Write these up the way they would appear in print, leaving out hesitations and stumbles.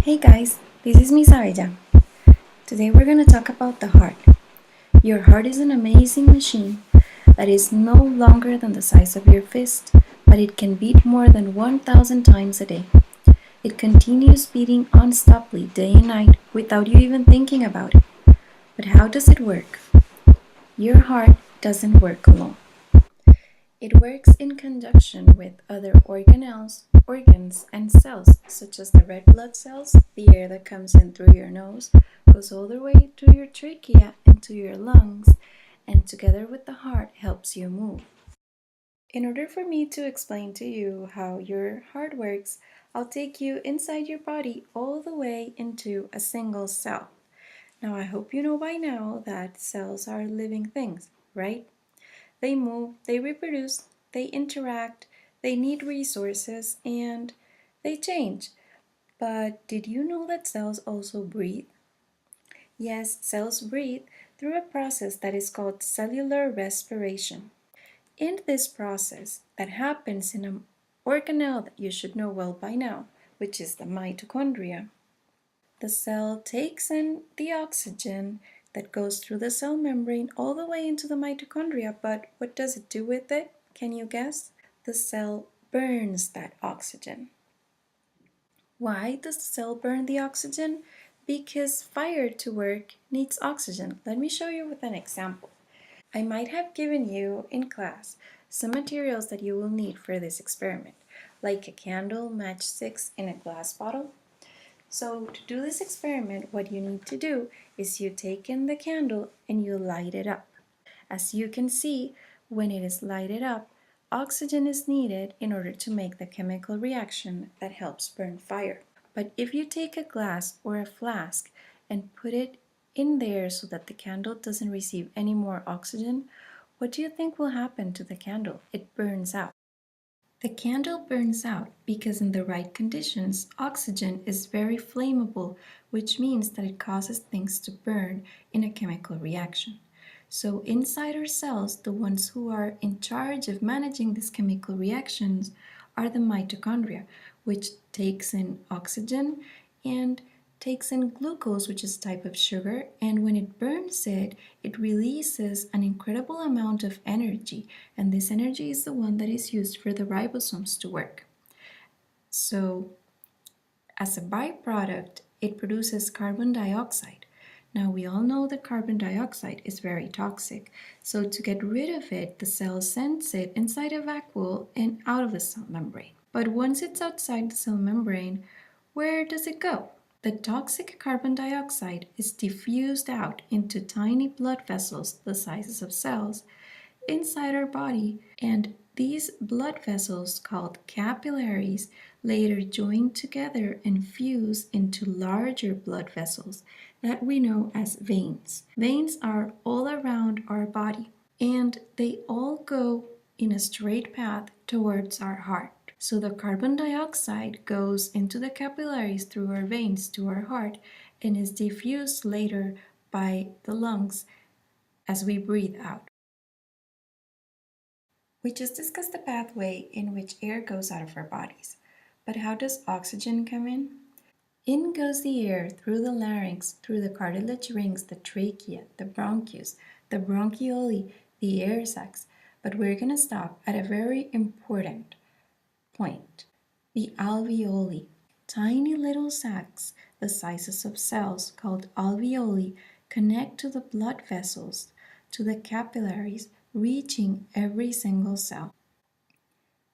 Hey guys, this is Miss Araya. Today we're going to talk about the heart. Your heart is an amazing machine that is no longer than the size of your fist, but it can beat more than 1,000 times a day. It continues beating unstoppably day and night without you even thinking about it. But how does it work? Your heart doesn't work alone. It works in conjunction with other organs, and cells, such as the red blood cells. The air that comes in through your nose goes all the way to your trachea and to your lungs, and together with the heart helps you move. In order for me to explain to you how your heart works, I'll take you inside your body all the way into a single cell. Now, I hope you know by now that cells are living things, right? They move, they reproduce, they interact, they need resources, and they change. But did you know that cells also breathe? Yes, cells breathe through a process that is called cellular respiration. In this process that happens in an organelle that you should know well by now, which is the mitochondria, the cell takes in the oxygen that goes through the cell membrane all the way into the mitochondria, but what does it do with it? Can you guess? The cell burns that oxygen. Why does the cell burn the oxygen? Because fire to work needs oxygen. Let me show you with an example. I might have given you in class some materials that you will need for this experiment, like a candle, matchsticks, and a glass bottle. So to do this experiment, what you need to do is you take in the candle and you light it up. As you can see, when it is lighted up, oxygen is needed in order to make the chemical reaction that helps burn fire. But if you take a glass or a flask and put it in there so that the candle doesn't receive any more oxygen, what do you think will happen to the candle? It burns out. The candle burns out because in the right conditions, oxygen is very flammable, which means that it causes things to burn in a chemical reaction. So inside our cells, the ones who are in charge of managing these chemical reactions are the mitochondria, which takes in oxygen and takes in glucose, which is a type of sugar, and when it burns it, it releases an incredible amount of energy, and this energy is the one that is used for the ribosomes to work. So, as a byproduct, it produces carbon dioxide. Now, we all know that carbon dioxide is very toxic, so to get rid of it, the cell sends it inside a vacuole and out of the cell membrane. But once it's outside the cell membrane, where does it go? The toxic carbon dioxide is diffused out into tiny blood vessels the sizes of cells inside our body, and these blood vessels, called capillaries, later join together and fuse into larger blood vessels that we know as veins. Veins are all around our body, and they all go in a straight path towards our heart. So the carbon dioxide goes into the capillaries through our veins to our heart and is diffused later by the lungs as we breathe out. We just discussed the pathway in which air goes out of our bodies. But how does oxygen come in? In goes the air through the larynx, through the cartilage rings, the trachea, the bronchus, the bronchioli, the air sacs. But we're going to stop at a very important point. The alveoli, tiny little sacs the sizes of cells called alveoli, connect to the blood vessels, to the capillaries, reaching every single cell.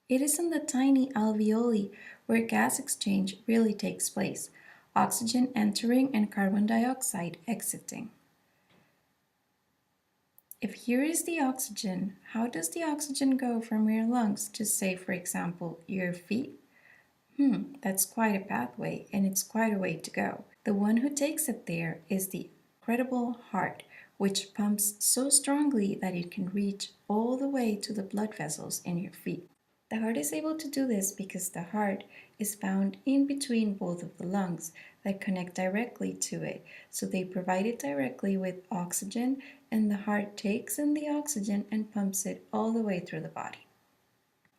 It is in the tiny alveoli where gas exchange really takes place, oxygen entering and carbon dioxide exiting. If here is the oxygen, how does the oxygen go from your lungs to, say, for example, your feet? That's quite a pathway, and it's quite a way to go. The one who takes it there is the incredible heart, which pumps so strongly that it can reach all the way to the blood vessels in your feet. The heart is able to do this because the heart is found in between both of the lungs that connect directly to it. So they provide it directly with oxygen, and the heart takes in the oxygen and pumps it all the way through the body.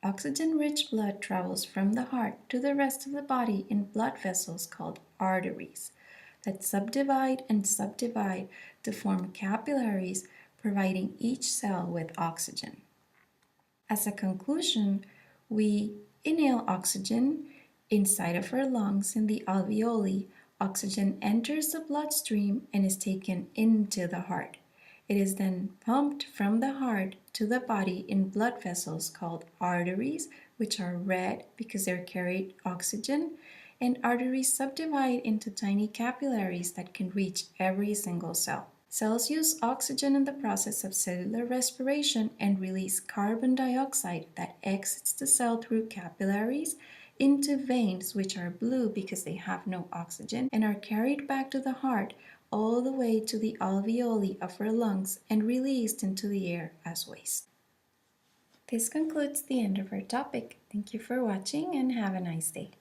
Oxygen-rich blood travels from the heart to the rest of the body in blood vessels called arteries that subdivide and subdivide to form capillaries, providing each cell with oxygen. As a conclusion, we inhale oxygen inside of our lungs in the alveoli. Oxygen enters the bloodstream and is taken into the heart. It is then pumped from the heart to the body in blood vessels called arteries, which are red because they're carried oxygen, and arteries subdivide into tiny capillaries that can reach every single cell. Cells use oxygen in the process of cellular respiration and release carbon dioxide that exits the cell through capillaries into veins, which are blue because they have no oxygen, and are carried back to the heart all the way to the alveoli of our lungs and released into the air as waste. This concludes the end of our topic. Thank you for watching and have a nice day.